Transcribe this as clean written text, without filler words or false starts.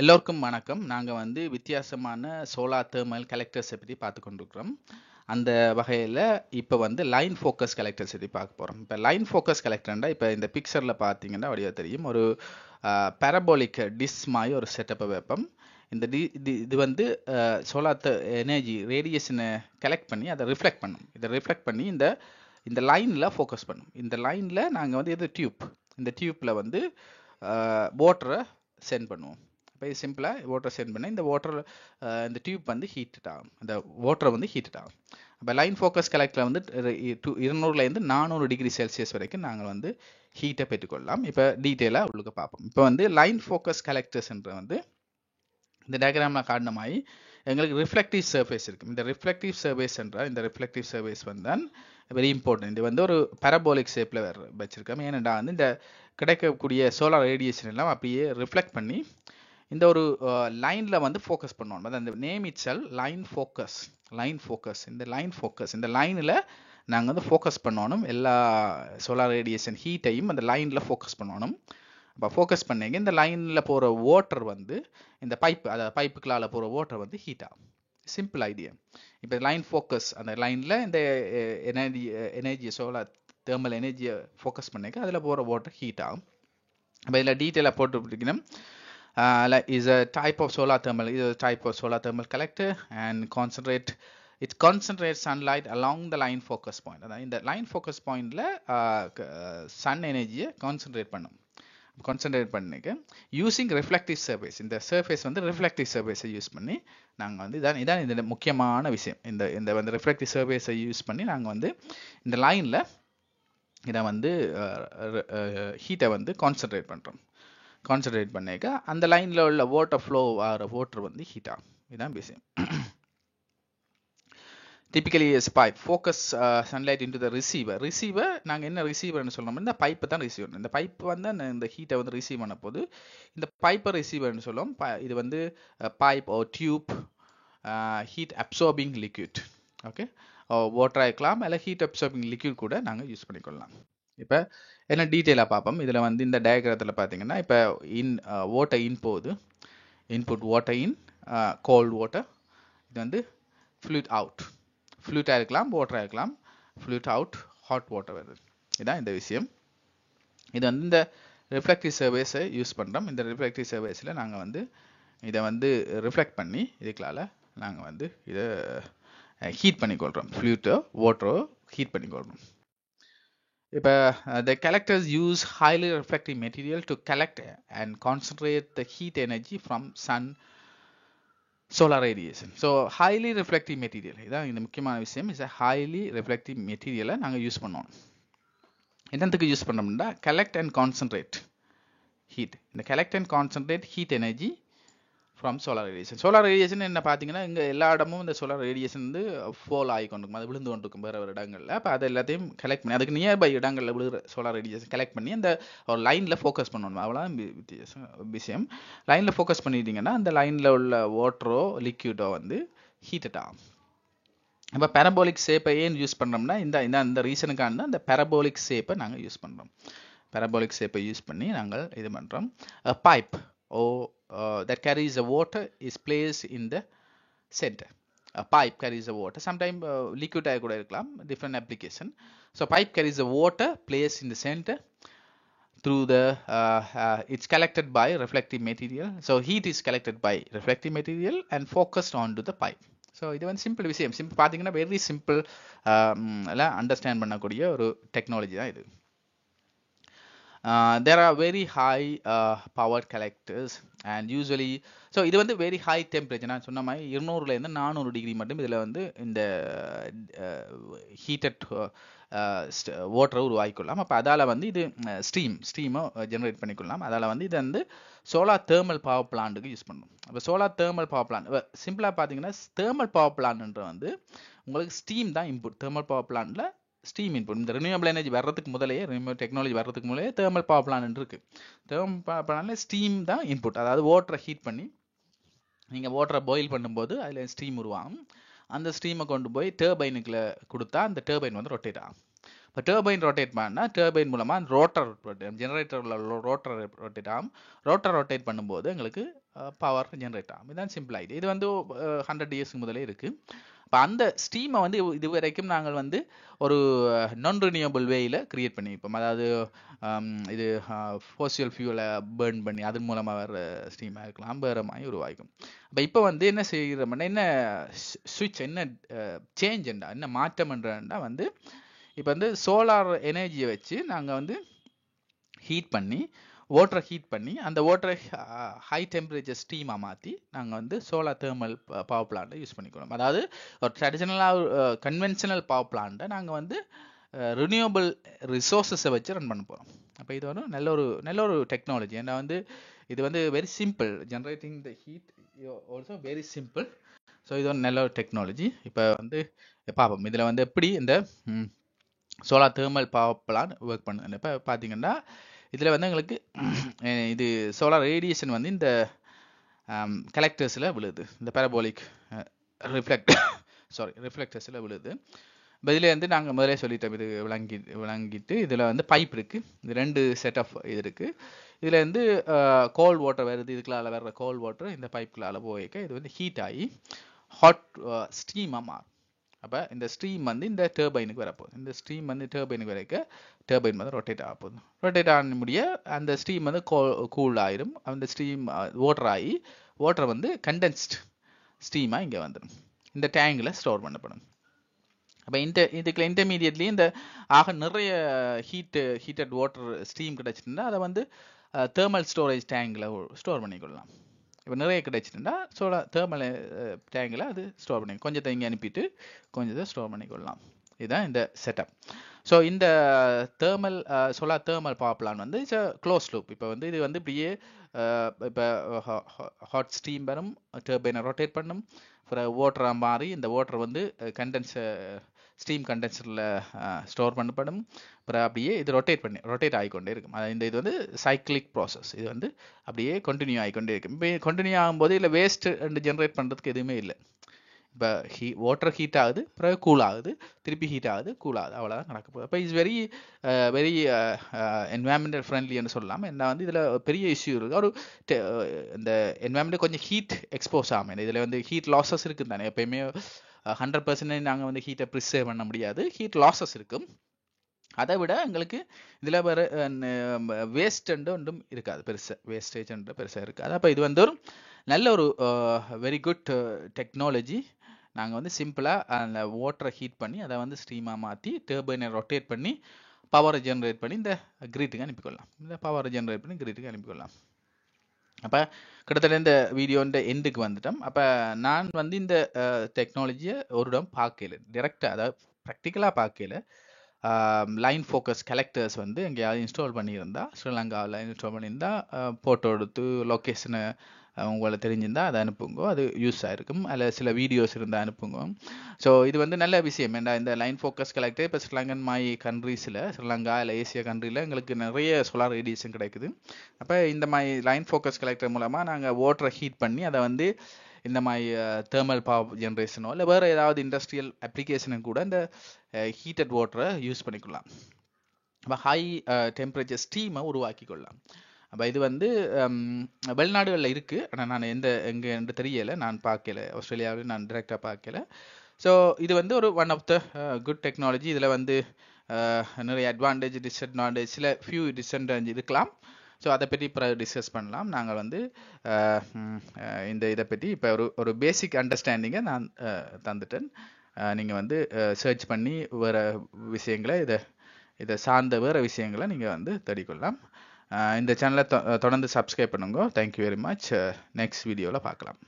எல்லோருக்கும் வணக்கம். நாங்க வந்து வித்தியாசமான சோலார் தெர்மல் கலெக்டர்ஸை பற்றி பார்த்து கொண்டிருக்கிறோம். அந்த வகையில் இப்போ வந்து லைன் ஃபோக்கஸ் கலெக்டர்ஸ் பற்றி பார்க்க போகிறோம். இப்போ லைன் ஃபோக்கஸ் கலெக்டர்னா இப்போ இந்த பிக்சரில் பார்த்தீங்கன்னா வடிவா தெரியும். ஒரு பேரபோலிக் டிஸ் மாதிரி ஒரு செட்டப்பை வைப்போம். இந்த இது வந்து சோலார் எனர்ஜி ரேடியேஷனை கலெக்ட் பண்ணி அதை ரிஃப்ளெக்ட் பண்ணும். இதை ரிஃப்ளெக்ட் பண்ணி இந்த லைனில் ஃபோக்கஸ் பண்ணும். இந்த லைனில் நாங்கள் வந்து இது டியூப், இந்த டியூப்பில் வந்து வாட்டரை சென்ட் பண்ணுவோம். இப்போ இது சிம்பிளாக வாட்டர் சென்ட் பண்ணி இந்த வாட்டர் இந்த டியூப் வந்து ஹீட்டட் ஆகும், இந்த வாட்டரை வந்து ஹீட்டட் ஆகும். இப்போ லைன் ஃபோக்கஸ் கலெக்டரில் வந்து 200லேருந்து 400 டிகிரி செல்சியஸ் வரைக்கும் நாங்கள் வந்து ஹீட்டை பெற்றுக்கொள்ளலாம். இப்போ டீட்டெயிலாக உள்ளுக்கு பார்ப்போம். இப்போ வந்து லைன் ஃபோக்கஸ் கலெக்டர்ஸ்ன்ற வந்து இந்த டயக்ராமில் காட்டின மாதிரி எங்களுக்கு ரிஃப்ளெக்டிவ் சர்ஃபேஸ் இருக்குது. இந்த ரிஃப்ளெக்டிவ் சர்ஃபேஸ் என்றால் இந்த ரிஃப்ளெக்டிவ் சர்ஃபேஸ் வந்து வெரி இம்பார்ட்டன்ட். இது வந்து ஒரு பேரபோலிக் ஷேப்பில் வச்சுருக்கோம். ஏனென்றால் வந்து இந்த கிடைக்கக்கூடிய சோலார் ரேடியேஷன் எல்லாம் அப்படியே ரிஃப்ளெக்ட் பண்ணி இந்த ஒரு லைனில் வந்து ஃபோக்கஸ் பண்ணுவோம். அதாவது அந்த name it sell line focus. இந்த லைன் ஃபோக்கஸ், இந்த லைனில் நாங்கள் வந்து ஃபோக்கஸ் பண்ணணும். எல்லா சோலார் ரேடியேஷன் ஹீட்டையும் அந்த லைனில் ஃபோக்கஸ் பண்ணணும். அப்போ ஃபோக்கஸ் பண்ணிங்க இந்த லைனில் போகிற வாட்டர் வந்து இந்த பைப்பு, அதாவது பைப்புக்களால் போகிற வாட்டர் வந்து ஹீட் ஆகும். Simple idea. இப்போ லைன் ஃபோக்கஸ், அந்த லைனில் இந்த எனர்ஜியை சோலார் தெர்மல் எனர்ஜியை ஃபோக்கஸ் பண்ணிக்க அதில் போகிற வாட்டர் ஹீட் ஆகும். அப்போ இதில் டீட்டெயிலாக போட்டு பிடிக்கணும். Is a type of solar thermal collector and it concentrates sunlight along the line focus point. அதாவது இந்த லைன் ஃபோக்கஸ் பாயிண்ட்ல சன் எனர்ஜியை கான்சென்ட்ரேட் பண்ணிக்க யூசிங் ரிஃப்ளெக்டிவ் சர்ஃபேஸ். இந்த சர்ஃபேஸ் வந்து ரிஃப்ளெக்டிவ் சர்ஃபேஸை யூஸ் பண்ணி நாங்கள் வந்து இதான் இந்த முக்கியமான விஷயம். இந்த வந்து ரிஃப்ளெக்டிவ் சர்ஃபேஸை யூஸ் பண்ணி நாங்கள் வந்து இந்த லைனில் இதை வந்து ஹீட்டை வந்து கான்சென்ட்ரேட் பண்ணிக்க அந்த லைனில் உள்ள வாட்டர் ஃப்ளோ ஆகிற வாட்டர் வந்து ஹீட் ஆகும். இதுதான் விஷயம். Typically pipe focus sunlight into the receiver. நாங்கள் என்ன ரிசீவர்னு சொல்லணும், இந்த பைப்பை தான் ரிசீவர். இந்த பைப் வந்து இந்த ஹீட்டை வந்து ரிசீவ் பண்ண போது இந்த பைப்பை ரிசீவர்னு சொல்லுவோம். இது வந்து pipe or tube heat absorbing liquid. Okay, வாட்டராக இருக்கலாம், இல்லை ஹீட் அப்சார்பிங் லிக்விட் கூட நாங்கள் யூஸ் பண்ணிக்கொள்ளலாம். இப்போ என்ன டீட்டெயிலாக பார்ப்போம். இதில் வந்து இந்த டயக்ராத்தில் பார்த்தீங்கன்னா இப்போ வாட்டர் இன் போகுது, input water in, cold water. இது வந்து ஃப்ளூட் அவுட், ஃப்ளூட்டாக இருக்கலாம், வாட்டராக இருக்கலாம், ஃப்ளூட் அவுட், ஹாட் வாட்டர் வருது. இதுதான் இந்த விஷயம். இது வந்து இந்த ரிஃப்ளெக்டிவ் சர்ஃபேஸை யூஸ் பண்ணுறோம். இந்த ரிஃப்ளெக்டிவ் சர்ஃபேஸில் நாங்கள் வந்து இதை வந்து ரிஃப்ளெக்ட் பண்ணி இதுக்களால் நாங்கள் வந்து இதை ஹீட் பண்ணிக்கொள்கிறோம். ஃப்ளூட்டோ வாட்டரோ ஹீட் பண்ணிக்கொள்கிறோம். இப்போ the collectors use highly reflective material to collect and concentrate the heat energy from sun solar radiation. So highly reflective material, இதான் இந்த முக்கியமான விஷயம். இஸ் highly reflective material நாங்கள் யூஸ் பண்ணோம். என்னத்துக்கு யூஸ் பண்ணோம்னா collect and concentrate heat. இந்த collect and concentrate heat energy from solar radiation. Solar radiation என்ன பார்த்தீங்கன்னா இங்கே எல்லா இடமும் இந்த சோலார் ரேடியேஷன் வந்து ஃபால் ஆகி கொண்டிருக்கும், அது விழுந்து கொண்டிருக்கும் வேறு ஒரு இடங்களில். அப்போ அது எல்லாத்தையும் கலெக்ட் பண்ணி அதுக்கு நியர்பை இடங்களில் விழுகிற சோலார் ரேடியேஷன் கலெக்ட் பண்ணி அந்த ஒரு லைனில் ஃபோக்கஸ் பண்ணணும். அவ்வளோதான் விஷயம். லைனில் ஃபோக்கஸ் பண்ணிட்டீங்கன்னா அந்த லைனில் உள்ள வாட்டரோ லிக்யூடோ வந்து ஹீட்டட் ஆகும். இப்போ பேரபோலிக் ஷேப்பை ஏன் யூஸ் பண்ணுறோம்னா இந்த ரீசனுக்கான அந்த பேரபோலிக் ஷேப்பை நாங்கள் யூஸ் பண்ணுறோம். பேரபோலிக் ஷேப்பை யூஸ் பண்ணி நாங்கள் இது பண்ணுறோம். Pipe that carries the water is placed in the center. A pipe carries the water. Sometimes liquid air kuda irukkalam, different application. So pipe carries the water placed in the center through the it's collected by reflective material. So heat is collected by reflective material and focused onto the pipe. So இது வந்து simple விஷயம். Simple பார்த்தீங்கன்னா very simple எல்லாம் understand பண்ணக்கூடிய ஒரு technology தான் இது. There are very high power collectors and usually so இது வந்து very high temperature. நான் சொன்ன மாதிரி 200லேருந்து 400 டிகிரி மட்டும் இதில் வந்து இந்த ஹீட்டட் வாட்டரை உருவாக்கிக்கொள்ளலாம். அப்போ அதால் வந்து இது ஸ்டீமை ஜென்ரேட் பண்ணிக்கொள்ளலாம். அதால் வந்து இது வந்து சோலார் தெர்மல் பவர் பிளான்ட்டுக்கு யூஸ் பண்ணணும். அப்போ சோலார் தெர்மல் பவர் பிளான்ட் சிம்பிளாக பார்த்தீங்கன்னா தெர்மல் பவர் பிளான்ட்ன்ற வந்து உங்களுக்கு ஸ்டீம் தான் இன்புட். தெர்மல் பவர் பிளான்ட்டில் ஸ்டீம் இன்புட். இந்த ரினியூவபிள் எனர்ஜி வர்றதுக்கு முதலேயே, ரினியூவபிள் டெக்னாலஜி வர்றதுக்கு முதலே தெர்மல் பவர் பிளான்ட் இருக்குது. தெர்மல் பவர் பிளான்ட்ல ஸ்டீம் தான் இன்புட். அதாவது வாட்டரை ஹீட் பண்ணி நீங்கள் வாட்டரை பாயில் பண்ணும்போது அதில் ஸ்டீம் உருவாகும். அந்த ஸ்டீமை கொண்டு போய் டர்பைனுக்குள்ள கொடுத்தா அந்த டர்பைன் வந்து ரொட்டேட் ஆகும். இப்போ டர்பைன் ரொட்டேட் பண்ணால் டர்பைன் மூலமாக ரோட்டர் ஜெனரேட்டரில் ரோட்டர் ரொட்டேட் ஆகும். ரோட்டர் ரொட்டேட் பண்ணும்போது எங்களுக்கு பவர் ஜென்ரேட் ஆகும். இதுதான் சிம்பிள் ஆகிடுது. இது வந்து 100 இயர்ஸ்க்கு முதலே இருக்குது. இப்போ அந்த ஸ்டீமை வந்து இது வரைக்கும் நாங்கள் வந்து ஒரு நான் ரினியூவபிள் வேயில் கிரியேட் பண்ணியிருப்போம். அதாவது இது ஃபோசியல் ஃபியூலை பேர்ன் பண்ணி அதன் மூலமாக வர ஸ்டீமாக இருக்கலாம், வேறு மாதிரி உருவாக்கும். இப்போ வந்து என்ன செய்கிறோம்னா, என்ன சுவிட்ச், என்ன சேஞ்ச் என்ன மாற்றம்ன்றா வந்து இப்போ வந்து சோலார் எனர்ஜியை வச்சு நாங்கள் வந்து ஹீட் பண்ணி வாட்டரை ஹீட் பண்ணி அந்த வாட்டரை ஹை டெம்பரேச்சர் ஸ்டீமாக மாற்றி நாங்கள் வந்து சோலார் தெர்மல் பவர் பிளான்ட்டை யூஸ் பண்ணிக்கிறோம். அதாவது ஒரு ட்ரெடிஷ்னலாக கன்வென்ஷனல் பவர் பிளான்ட்டை நாங்கள் வந்து ரினியூவபிள் ரிசோர்ஸஸை வச்சு ரன் பண்ண போகிறோம். அப்போ இது வந்து நல்ல ஒரு டெக்னாலஜி. ஏன்னா வந்து இது வந்து very simple, generating the heat also very simple. So இது ஒரு நல்ல ஒரு டெக்னாலஜி. இப்போ வந்து பார்ப்போம் இதில் வந்து எப்படி இந்த solar thermal power plan work பண்ணுது. இப்போ பார்த்தீங்கன்னா இதில் வந்து எங்களுக்கு இது சோலார் ரேடியேஷன் வந்து இந்த கலெக்டர்ஸில் விழுது, இந்த பேரபோலிக் ரிஃப்ளெக்டர்ஸில் விழுது. இப்போ இதில் வந்து நாங்கள் முதலே சொல்லிட்டோம், இது விளங்கிட்டு இதில் வந்து பைப் இருக்குது. இது 2 செட் ஆஃப் இது இருக்குது. இதில் வந்து கோல்ட் வாட்டர் வருது, இதுக்குள்ளால் வர்ற கோல்ட் வாட்டர் இந்த பைப்புக்குள்ளால் போய்க்க இது வந்து ஹீட் ஆகி ஹாட் ஸ்டீமாக மாறும். அப்போ இந்த ஸ்ட்ரீம் வந்து இந்த டர்பைனுக்கு வரப்போகுது. இந்த ஸ்ட்ரீம் வந்து டர்பைனுக்கு வரைக்க டர்பைன் வந்து ரொட்டேட் ஆக போகுது. ரொட்டேட் ஆன முடிய அந்த ஸ்ட்ரீம் வந்து கூல் ஆயிரும். அந்த ஸ்ட்ரீம் வாட்டர் ஆகி வாட்டர் வந்து கண்டென்ஸ்ட் ஸ்ட்ரீமாக இங்கே வந்துடும், இந்த டேங்கில் ஸ்டோர் பண்ணப்படும். அப்போ இதுக்குள்ள இன்டர்மீடியட்லேயும் இந்த நிறைய ஹீட்டட் வாட்டர் ஸ்ட்ரீம் கிடச்சிட்டுன்னா அதை வந்து தெர்மல் ஸ்டோரேஜ் டேங்கில் ஸ்டோர் பண்ணிக்கொள்ளலாம். இப்போ நிறைய கிடைச்சிட்டுன்னா தெர்மல் டேங்கில் அது ஸ்டோர் பண்ணி கொஞ்சத்தை இங்கே அனுப்பிட்டு கொஞ்சத்தை ஸ்டோர் பண்ணிக்கொள்ளலாம். இதுதான் இந்த செட்டப். ஸோ இந்த சோலார் தெர்மல் பவர் பிளான் வந்து இட்ஸ் க்ளோஸ் லூப். இப்போ வந்து இது வந்து இப்படியே இப்போ ஹாட் ஸ்டீம் வரும், டர்பைனை ரொட்டேட் பண்ணும், அப்புறம் வாட்டராக மாறி இந்த வாட்டர் வந்து ஸ்டீம் கண்டென்சரில் ஸ்டோர் பண்ணப்படும். அப்புறம் அப்படியே இது ரொட்டேட் ஆகிக்கொண்டே இருக்கும். இது வந்து சைக்கிளிக் ப்ராசஸ். இது வந்து அப்படியே கண்டினியூ ஆகிக்கொண்டே இருக்கும். இப்போ கண்டினியூ ஆகும்போது இல்லை வேஸ்ட் ஜென்ரேட் பண்ணுறதுக்கு எதுவுமே இல்லை. இப்போ வாட்டர் ஹீட் ஆகுது, அப்புறம் கூல் ஆகுது, திருப்பி ஹீட் ஆகுது, கூல் ஆகுது, அவ்வளோதான் நடக்க போகுது. அப்போ இட்ஸ் வெரி என்வாயன்மெண்டல் ஃப்ரெண்ட்லின்னு சொல்லலாம். என்ன வந்து இதில் பெரிய இஷ்யூ இருக்குது, ஒரு இந்த என்வாயன்மெண்ட் கொஞ்சம் ஹீட் எக்ஸ்போஸ் ஆகும். இதில் வந்து ஹீட் லாஸஸ் இருக்குது தானே. எப்பயுமே 100% நாங்கள் வந்து ஹீட்டை ப்ரிசர்வ் பண்ண முடியாது, ஹீட் லாஸஸ் இருக்கும். அதை விட எங்களுக்கு இதில் வேறு வேஸ்ட் ஒன்றும் இருக்காது, வேஸ்டேஜ் பெருசாக இருக்காது. அப்போ இது வந்து ஒரு நல்ல ஒரு வெரி குட் டெக்னாலஜி. நாங்கள் வந்து சிம்பிளாக அந்த வாட்டரை ஹீட் பண்ணி அதை வந்து ஸ்டீமாக மாற்றி டர்பைனை ரொட்டேட் பண்ணி பவரை ஜென்ரேட் பண்ணி இந்த கிரிட்டுக்கு அனுப்பிக்கொள்ளலாம். இந்த பவரை ஜென்ரேட் பண்ணி கிரிட்டுக்கு அனுப்பிக்கொள்ளலாம். அப்போ கிட்டத்தட்ட இந்த வீடியோன்ற எண்டுக்கு வந்துட்டோம். அப்போ நான் வந்து இந்த டெக்னாலஜியை ஒரு இடம் பார்க்கல, டிரெக்டாக அதாவது ப்ராக்டிக்கலாக பார்க்கல. லைன் ஃபோக்கஸ் கலெக்டர்ஸ் வந்து எங்கேயாவது இன்ஸ்டால் பண்ணியிருந்தா, ஸ்ரீலங்காவில் இன்ஸ்டால் பண்ணியிருந்தா ஃபோட்டோ எடுத்து லொக்கேஷனை உங்களை தெரிஞ்சிருந்தால் அதை அனுப்புங்க, அது யூஸ் ஆகிருக்கும். அதில் சில வீடியோஸ் இருந்தால் அனுப்புங்க. ஸோ இது வந்து நல்ல விஷயம். ஏன்னா இந்த லைன் ஃபோக்கஸ் கலெக்டர் இப்போ ஸ்ரீலங்கன் ஸ்ரீலங்கா இல்லை ஏசியா கண்ட்ரியில் எங்களுக்கு நிறைய சோலார் ரேடியேஷன் கிடைக்குது. அப்போ இந்த மாதிரி லைன் ஃபோக்கஸ் கலெக்டர் மூலமாக நாங்கள் வாட்டரை ஹீட் பண்ணி அதை வந்து இந்த மாதிரி தெர்மல் பவர் ஜென்ரேஷனோ இல்லை வேறு ஏதாவது இண்டஸ்ட்ரியல் அப்ளிகேஷனும் கூட இந்த ஹீட்டட் வாட்டரை யூஸ் பண்ணிக்கொள்ளலாம். அப்போ ஹை டெம்பரேச்சர் ஸ்டீமை உருவாக்கி கொள்ளலாம். அப்போ இது வந்து வெளிநாடுகளில் இருக்குது, ஆனால் நான் எங்கே என்று தெரியலை, நான் பார்க்கல, ஆஸ்திரேலியாவில் நான் டிரெக்டாக பார்க்கல. ஸோ இது வந்து ஒரு one of the good technology. இதில் வந்து நிறைய அட்வான்டேஜ், டிஸ்அட்வான்டேஜ், சில ஃபியூ டிஸ்அட்வான்டேஜ் இருக்கலாம். ஸோ அதை பற்றி இப்போ டிஸ்கஸ் பண்ணலாம். நாங்கள் வந்து இதை பற்றி இப்போ ஒரு பேசிக் அண்டர்ஸ்டாண்டிங்கை நான் தந்துட்டேன். நீங்கள் வந்து சர்ச் பண்ணி வேறு விஷயங்களை இதை சார்ந்த வேறு விஷயங்களை நீங்கள் வந்து தேடிக்கொள்ளலாம். இந்த சேனலை தொடர்ந்து சப்ஸ்கிரைப் பண்ணுங்க. Thank you very much. நெக்ஸ்ட் வீடியோவில் பார்க்கலாம்.